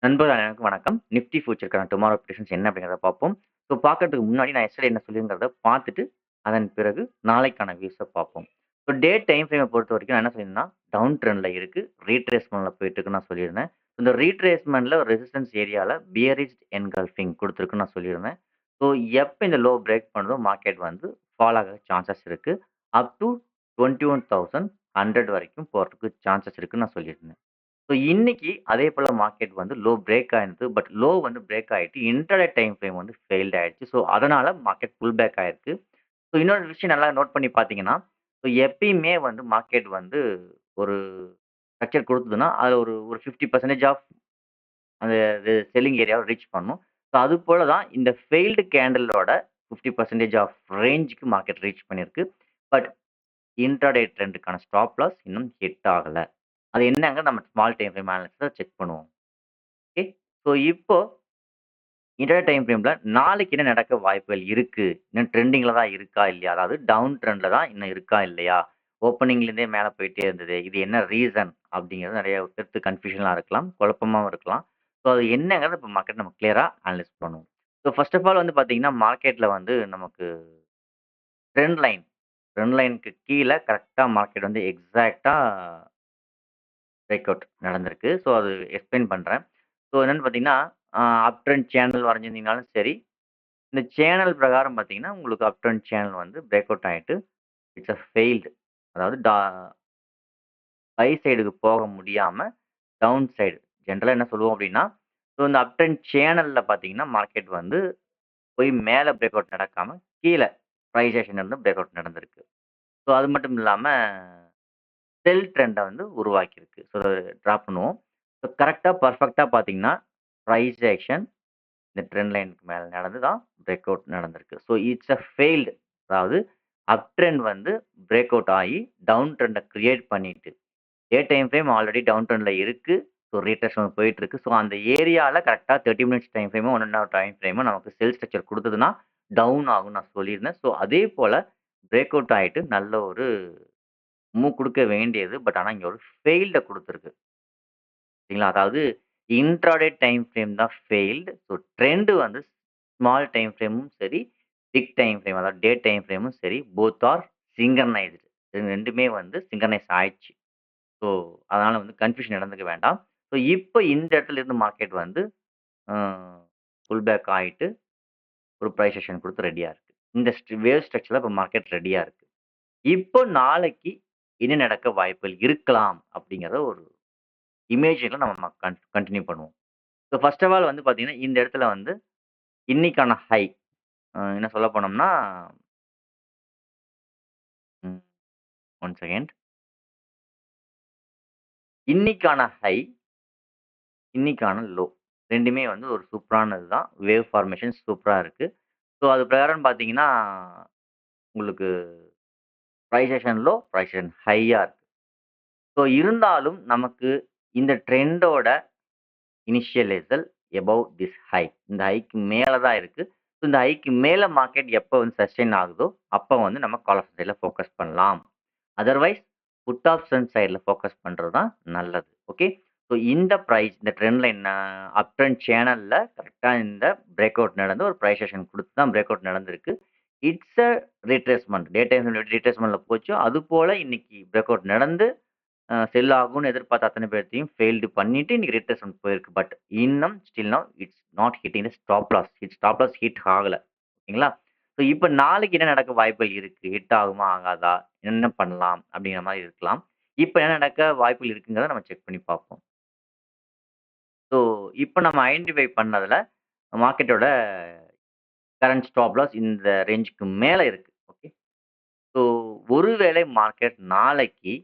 நண்பர்கள் அனைவருக்கும் வணக்கம். நிஃப்டி ஃபியூச்சருக்கான டுமாரோ ப்ரெடிக்ஷன்ஸ் என்ன அப்படிங்கிறத பார்ப்போம். ஸோ பார்க்கறதுக்கு முன்னாடி நான் எஸ்டர்டே என்ன சொல்லியிருந்தத பார்த்துட்டு, அதன் பிறகு நாளைக்கான வியூஸ பார்ப்போம். ஸோ டே டைம் ஃப்ரேம பொறுத்தவரைக்கும் நான் என்ன சொல்லியிருந்தேன்னா, டவுன் ட்ரெண்ட்ல இருக்கு. ரீட்ரேஸ்மென்ட்ல போயிட்டு இருக்குன்னு நான் சொல்லியிருந்தேன். இந்த ரீட்ரேஸ்மென்ட்ல ரெசிஸ்டன்ஸ் ஏரியால பியரிஷ் என்கல்ஃபிங் குடுத்துருக்குன்னு நான் சொல்லியிருந்தேன். ஸோ எப்ப இந்த லோ பிரேக் பண்ணுதோ மார்க்கெட் வந்து ஃபால் ஆக சான்சஸ் இருக்கு. அப் டூ 21,100 வரைக்கும் போறதுக்கு சான்சஸ் இருக்குன்னு நான் சொல்லியிருந்தேன். ஸோ இன்னைக்கு அதே போல மார்க்கெட் வந்து லோ பிரேக் ஆயிருந்தது. பட் லோ வந்து பிரேக் ஆயிட்டு இன்ட்ராடே டைம் ஃப்ரேம் வந்து ஃபெயில்ட் ஆயிடுச்சு. ஸோ அதனால மார்க்கெட் புல் பேக் ஆயிருக்கு. ஸோ இன்னொரு விஷயம் நல்லா நோட் பண்ணி பார்த்தீங்கன்னா, ஸோ எப்பயுமே வந்து மார்க்கெட் வந்து ஒரு ஸ்ட்ரக்சர் குடுத்ததுன்னா, அதுல ஒரு ஒரு 50% ஆஃப் அந்த செல்லிங் ஏரியாவ ரீச் பண்ணும். ஸோ அதுபோல தான் இந்த ஃபெயில்டு கேண்டிலோட 50% ஆஃப் ரேஞ்சுக்கு மார்க்கெட் ரீச் பண்ணியிருக்கு. பட் இன்ட்ராடே ட்ரெண்டுக்கான ஸ்டாப் லாஸ் இன்னும் ஹிட் ஆகல. அது என்னங்க நம்ம ஸ்மால் டைம் ஃப்ரேம் அனாலிசிஸ்ல செக் பண்ணுவோம். ஓகே. ஸோ இப்போ இன்டர் டைம் ஃப்ரேம்ல நாளைக்கு என்ன நடக்க வாய்ப்புகள் இருக்கு? இன்னும் ட்ரெண்டிங்ல தான் இருக்கா? இல்லையா? அதாவது டவுன் ட்ரெண்ட்ல தான் இன்னும் இருக்கா? இல்லையா? ஓப்பனிங்லேருந்தே மேல போயிட்டே இருந்தது. இது என்ன ரீசன்? அப்படிங்கிறது நெறைய பேருக்கு கன்ஃப்யூஷனா இருக்கலாம். குழப்பமாவும் இருக்கலாம். ஸோ அது என்னங்கிறத இப்ப மார்க்கெட் நம்ம கிளியரா அனலைஸ் பண்ணுவோம். ஸோ ஃபர்ஸ்ட் ஆஃப் ஆல் வந்து பார்த்தீங்கன்னா, மார்க்கெட்ல வந்து நமக்கு ட்ரெண்ட் லைன் ட்ரெண்ட் லைனுக்கு கீழ கரெக்ட்டா மார்க்கெட் வந்து எக்ஸாக்ட்டா பிரேக் அவுட் நடந்திருக்கு. ஸோ அது எக்ஸ்பிளைன் பண்றேன். ஸோ என்னன்னு பார்த்தீங்கன்னா, அப் ட்ரெண்ட் சேனல் வரைஞ்சிருந்தீங்கனாலும் சரி, இந்த சேனல் பிரகாரம் பார்த்தீங்கன்னா, உங்களுக்கு அப் ட்ரெண்ட் சேனல் வந்து பிரேக் அவுட் ஆயிட்டு, இட்ஸ் ஃபெயில்டு. அதாவது பை சைடுக்கு போக முடியாம, டவுன் சைடு. ஜென்ரலா என்ன சொல்லுவோம் அப்டின்னா, ஸோ இந்த அப் ட்ரெண்ட் சேனல்ல பார்த்தீங்கன்னா, மார்க்கெட் வந்து போய் மேல பிரேக் அவுட் நடக்காம, கீழ பிரைஸ் ஆக்ஷன் இருந்து பிரேக் அவுட் நடந்திருக்கு. ஸோ அது மட்டும் இல்லாம, செல் ட்ரெண்ட வந்து உருவாக்கியிருக்கு. ஸோ டிராப் பண்ணுவோம். ஸோ கரெக்ட்டா பெர்ஃபெக்ட்டா பார்த்தீங்கன்னா, பிரைஸ் ஆக்ஷன் இந்த ட்ரெண்ட் லைனுக்கு மேல நடந்து தான் பிரேக் அவுட் நடந்திருக்கு. So it's failed. அதாவது அப் ட்ரெண்ட் வந்து பிரேக் அவுட் ஆயி, டவுன் ட்ரெண்ட கிரியேட் பண்ணிட்டு, day time frame already down ட்ரெண்ட்ல இருக்கு. ஸோ ரீட்ரேஸ்மென்ட் போயிட்டு இருக்கு. ஸோ அந்த ஏரியால கரெக்ட்டா 30 மினிட்ஸ் டைம் ஃப்ரேமோ, 1 1/2 டைம் ஃப்ரேமோ நமக்கு செல் ஸ்ட்ரக்சர் குடுத்ததுன்னா, டவுன் ஆகும்னு நான் சொல்லியிருந்தேன். ஸோ அதே போல பிரேக் அவுட் ஆயிட்டு நல்ல ஒரு மூவ் குடுக்க வேண்டியது. பட் ஆனா இங்க ஒரு ஃபெயில்ட குடுத்திருக்கு. சரிங்களா? அதாவது இன்ட்ராடே டைம் ஃப்ரேம் தான் ஃபெயில்டு. ஸோ ட்ரெண்ட் வந்து ஸ்மால் டைம் ஃப்ரேமும் சரி, பிக் டைம் ஃப்ரேம் அதாவது டே டைம் ஃப்ரேமும் சரி, போத் ஆர் சிங்க்ரனைஸ்டு. இது 2மே வந்து சிங்க்ரனைஸ் ஆயிடுச்சு. ஸோ அதனால வந்து கன்ஃப்யூஷன் நடந்துக்க வேண்டாம். ஸோ இப்ப இந்த இடத்துல இருந்து மார்க்கெட் வந்து அ புல் பேக் ஆயிட்டு ஒரு பிரைஸ் ஆக்ஷன் குடுத்து ரெடியா இருக்கு. இந்த வேவ் ஸ்ட்ரக்சர்ல இப்ப மார்க்கெட் ரெடியா இருக்கு. இப்போ நாளைக்கு என்ன நடக்க வாய்ப்புகள் இருக்கலாம்? அப்படிங்கிறத ஒரு இமேஜின்ல நம்ம கன்டின்யூ பண்ணுவோம். ஸோ ஃபர்ஸ்ட் ஆஃப் ஆல் வந்து பார்த்தீங்கன்னா, இந்த இடத்துல வந்து இன்னைக்கான ஹை என்ன சொல்ல போனோம்னா, ம் ஒன் செகண்ட். இன்னைக்கான ஹை, இன்னைக்கான லோ 2மே வந்து ஒரு சூப்பரானது தான். வேவ் ஃபார்மேஷன் சூப்பரா இருக்கு. ஸோ அது பிரகாரம் பார்த்தீங்கன்னா, உங்களுக்கு price action low, price action ஹையா இருக்கு. ஸோ இருந்தாலும் நமக்கு இந்த ட்ரெண்டோட initial level above this high. இந்த ஹைக்கு மேல தான் இருக்கு. ஸோ இந்த ஹைக்கு மேல மார்க்கெட் எப்போ வந்து சஸ்டெயின் ஆகுதோ, அப்ப வந்து நம்ம கால் ஆப்ஷன் சைட்ல ஃபோக்கஸ் பண்ணலாம். அதர்வைஸ் புட் ஆப்ஷன் சைட்ல ஃபோக்கஸ் பண்றது தான் நல்லது. ஓகே. ஸோ இந்த பிரைஸ் இந்த ட்ரெண்ட் லைன் அப் ட்ரெண்ட் சேனல்ல கரெக்ட்டா இந்த பிரேக் அவுட் நடந்து ஒரு பிரைஸ் ஆக்ஷன் குடுத்து தான் பிரேக் அவுட் நடந்திருக்கு. இட்ஸ் ரிட்ரேஸ்மென்ட். டே டைம் ரிட்ரேஸ்மென்ட்ல போச்சோ, அதுபோல இன்னைக்கு பிரேக் அவுட் நடந்து செல் ஆகும்னு எதிர்பார்த்த அத்தனை பேர்த்தையும் ஃபெயில்டு பண்ணிட்டு இன்னைக்கு ரிட்ரேஸ்மென்ட் போயிருக்கு. பட் இன்னும் still now it's not hitting the stop loss. Stop loss hit ஆகல. ஓகேங்களா? ஸோ இப்ப நாளைக்கு என்ன நடக்க வாய்ப்புகள் இருக்கு? ஹிட் ஆகுமா? ஆகாதா? என்ன பண்ணலாம்? அப்படிங்கிற மாரி இருக்கலாம். இப்ப என்ன நடக்க வாய்ப்புகள் இருக்குங்கிறத நம்ம செக் பண்ணி பார்ப்போம். ஸோ இப்ப நம்ம ஐடென்டிஃபை பண்ணதுல மார்க்கெட்டோட கரண்ட் ஸ்டாப் லாஸ் இந்த ரேஞ்சுக்கு மேல இருக்கு. ஓகே. ஸோ ஒருவேளை மார்க்கெட் நாளைக்கு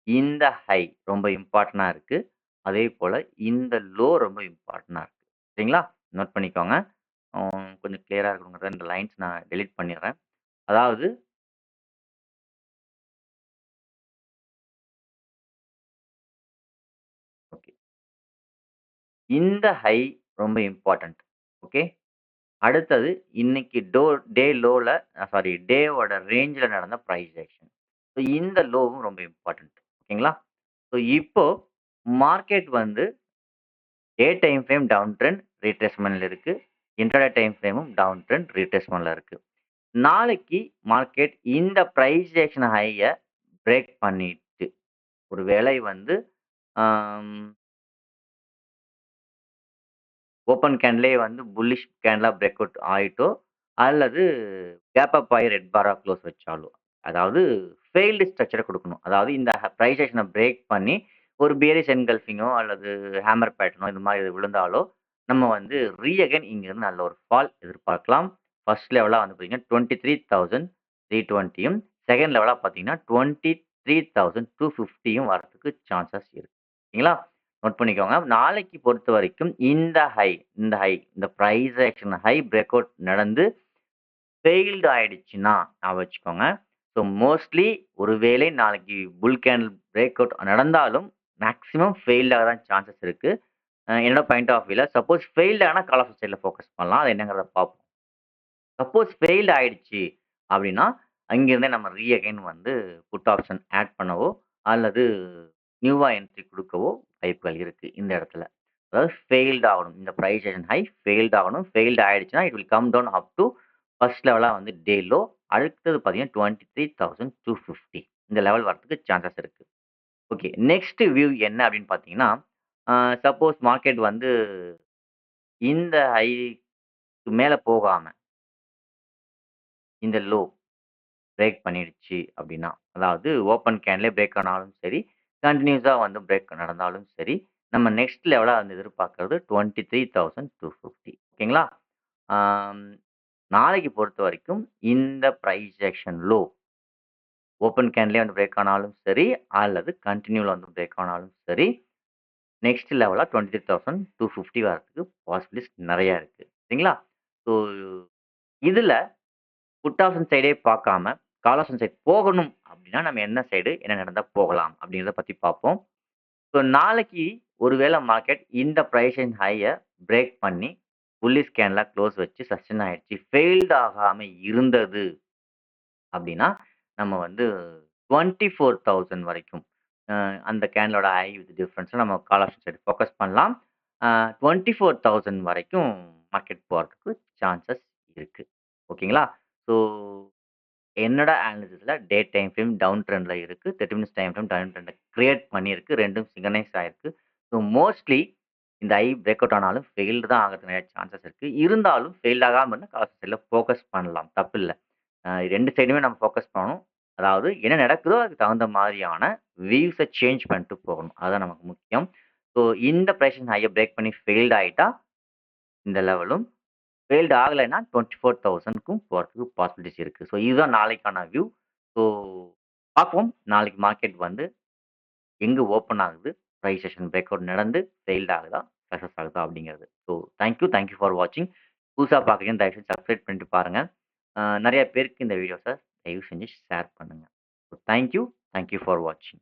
இந்த ஹை ரொம்ப இம்பார்ட்டன்ட்டா இருக்கு. அதேபோல இந்த லோ ரொம்ப இம்பார்ட்டன்ட்டா இருக்கு. சரிங்களா? நோட் பண்ணிக்கோங்க. கொஞ்சம் கிளியரா இருக்கணுங்கிறத இந்த லைன்ஸ் நான் டெலீட் பண்ணிடுறேன். அதாவது ஓகே. இந்த ஹை ரொம்ப இம்பார்ட்டன்ட். ஓகே. அடுத்தது இன்னைக்கு டே லோல டேவோட ரேஞ்ச்ல நடந்த பிரைஸ் ஆக்ஷன். ஸோ இந்த லோவும் ரொம்ப இம்பார்ட்டன்ட். ஓகேங்களா? ஸோ இப்போ மார்க்கெட் வந்து day time frame down trend ரீட்ரேஸ்மெண்ட்ல இருக்கு. இன்ட்ராடே டைம் ஃப்ரேமும் டவுன் ட்ரெண்ட் ரீட்ரேஸ்மெண்ட்ல இருக்கு. நாளைக்கு மார்க்கெட் இந்த பிரைஸ் ஆக்ஷன் ஹைய பிரேக் பண்ணிட்டு, ஒரு வேளை வந்து ஆம் ஓப்பன் கேண்ட்லயே வந்து புல்லிஷ் கேண்ட்லா பிரேக் அவுட் ஆயிட்டோ, அல்லது கேப் அப் ஆயி ரெட் பாரா க்ளோஸ் வச்சாலோ, அதாவது ஃபெயில்டு ஸ்ட்ரக்சர குடுக்கணும். அதாவது இந்த பிரைஸ் ஆக்ஷன பிரேக் பண்ணி ஒரு பியரிஷ் என்கல்ஃபிங்கோ அல்லது ஹேமர் பேட்டர்னோ இந்த மாரி விழுந்தாலோ, நம்ம வந்து அகைன் இங்கிருந்து நல்ல ஒரு ஃபால் எதிர்பார்க்கலாம். ஃபர்ஸ்ட் லெவலா வந்து பார்த்தீங்கன்னா 23,320யும், செகண்ட் லெவலா பார்த்தீங்கன்னா 23,250யும் வரதுக்கு சான்சஸ் இருக்கு. சரிங்களா? நோட் பண்ணிக்கோங்க. நாளைக்கு பொறுத்தவரைக்கும் இந்த price action high break out நடந்து ஃபெயில்டு ஆயிடுச்சுன்னா ஞாபகம் வச்சுக்கோங்க. ஸோ மோஸ்ட்லி ஒருவேளை நாளைக்கு புல் கேண்டில் பிரேக் அவுட் நடந்தாலும் மேக்ஸிமம் ஃபெயில்ட் ஆக தான் சான்சஸ் இருக்கு. என்னோட பாயிண்ட் ஆஃப் வியூல சப்போஸ் ஃபெயில்ட் ஆனா கால் ஆஃப் சைட்ல ஃபோக்கஸ் பண்ணலாம். அது என்னங்கிறத பார்ப்போம். சப்போஸ் ஃபெயில்ட் ஆயிடுச்சு அப்படின்னா, அங்கிருந்தே நம்ம அகைன் வந்து புட் ஆப்ஷன் ஆட் பண்ணவோ, அல்லது நியூவா என்ட்ரி குடுக்கவோ வாய்ப்புகள் இருக்கு இந்த இடத்துல. அதாவது ஃபெயில்ட் ஆகணும். இந்த பிரைஸ் ஆக்ஷன் ஹை ஃபெயில்ட் ஆகணும். ஃபெயில்ட் ஆயிடுச்சுன்னா, it will come down up to first லெவலா வந்து டே லோ. அடுத்தது பார்த்தீங்கன்னா 23,250 இந்த லெவல் வரதுக்கு சான்சஸ் இருக்கு. ஓகே. நெக்ஸ்ட் வியூ என்ன அப்படின்னு பார்த்தீங்கன்னா, சப்போஸ் மார்க்கெட் வந்து இந்த ஹைக்கு மேல போகாம, இந்த லோ பிரேக் பண்ணிடுச்சு அப்படின்னா, அதாவது ஓப்பன் கேன்லயே பிரேக் ஆனாலும் சரி, கன்டினியூஸா வந்து பிரேக் நடந்தாலும் சரி, நம்ம நெக்ஸ்ட் லெவலா வந்து எதிர்பார்க்கிறது 23,250 ஓகேங்களா? ஆம், நாளைக்கு பொறுத்தவரைக்கும் இந்த பிரைஸ் ஆக்ஷன் லோ ஓப்பன் கேன்லயே வந்து பிரேக் ஆனாலும் சரி, அல்லது கன்டினியூல வந்து பிரேக் ஆனாலும் சரி, நெக்ஸ்ட் லெவலா 23,250 வரதுக்கு பாசிபிலிட்டிஸ் நெறைய இருக்கு. சரிங்களா? ஸோ இதுல புட் ஆப்ஷன் சைடே பார்க்காம, கால் ஆப்ஷன் சைட் போகணும் அப்படின்னா, நம்ம என்ன சைடு என்ன நடந்தா போகலாம் அப்படிங்கிறத பத்தி பார்ப்போம். ஸோ நாளைக்கு ஒருவேள மார்க்கெட் இந்த பிரைஸ் அண்ட் ஹைய பிரேக் பண்ணி, புல்லிஷ் கேன்ல க்ளோஸ் வச்சு சஸ்டெயின் ஆயிடுச்சு. ஃபெயில்ட் ஆகாம இருந்தது அப்படின்னா, நம்ம வந்து 24,000 வரைக்கும் அ அந்த கேன்லோட ஹை வித் டிஃபரன்ஸ்ல நம்ம கால் ஆப்ஷன் சைடு ஃபோக்கஸ் பண்ணலாம். 24,000 வரைக்கும் மார்க்கெட் போறதுக்கு சான்சஸ் இருக்கு. ஓகேங்களா? ஸோ என்னோட அனாலிசிஸ்ல டே டைம் ஃப்ரேம் டவுன் ட்ரெண்ட்ல இருக்கு. 30 மினிட்ஸ் டைம் ஃப்ரேம் டவுன் ட்ரெண்ட கிரியேட் பண்ணியிருக்கு. 2ம் சிங்க்ரனைஸ் ஆயிருக்கு. ஸோ மோஸ்ட்லி இந்த ஐ பிரேக் அவுட் ஆனாலும் ஃபெயில்டு தான் ஆகறதுக்கு நெறைய சான்சஸ் இருக்கு. இருந்தாலும் ஃபெயில் ஆகாம இருந்தா கால் சைட்ல ஃபோக்கஸ் பண்ணலாம். தப்பில்ல. 2 சைடுமே நம்ம ஃபோக்கஸ் பண்ணணும். அதாவது என்ன நடக்குதோ அதுக்கு தகுந்த மாதிரியான வியூஸ சேஞ்ச் பண்ணிட்டு போகணும். அதுதான் நமக்கு முக்கியம். ஸோ இந்த பிரைஸ் ஹைய பிரேக் பண்ணி ஃபெயில்ட் ஆயிட்டா இந்த லெவலும் ஃபெயில்ட் ஆகலைன்னா 24,000க்கும் போறதுக்கு பாசிபிலிட்டிஸ் இருக்கு. ஸோ இதுதான் நாளைக்கான வியூ. ஸோ பார்ப்போம். நாளைக்கு மார்க்கெட் வந்து எங்க ஓப்பன் ஆகுது? பிரைஸ் செஷன் பிரேக் அவுட் நடந்து ஃபெயில்ட் ஆகுதா? சக்சஸ் ஆகுதா? அப்படிங்கிறது. ஸோ தேங்க் யூ ஃபார் வாட்சிங். புதுசா பார்க்குறீங்கன்னா தயவு செஞ்சு சப்ஸ்கிரைப் பண்ணிட்டு பாருங்க. நெறைய பேருக்கு இந்த வீடியோஸ தயவு செஞ்சு ஷேர் பண்ணுங்க. ஸோ தேங்க் யூ ஃபார் வாட்சிங்.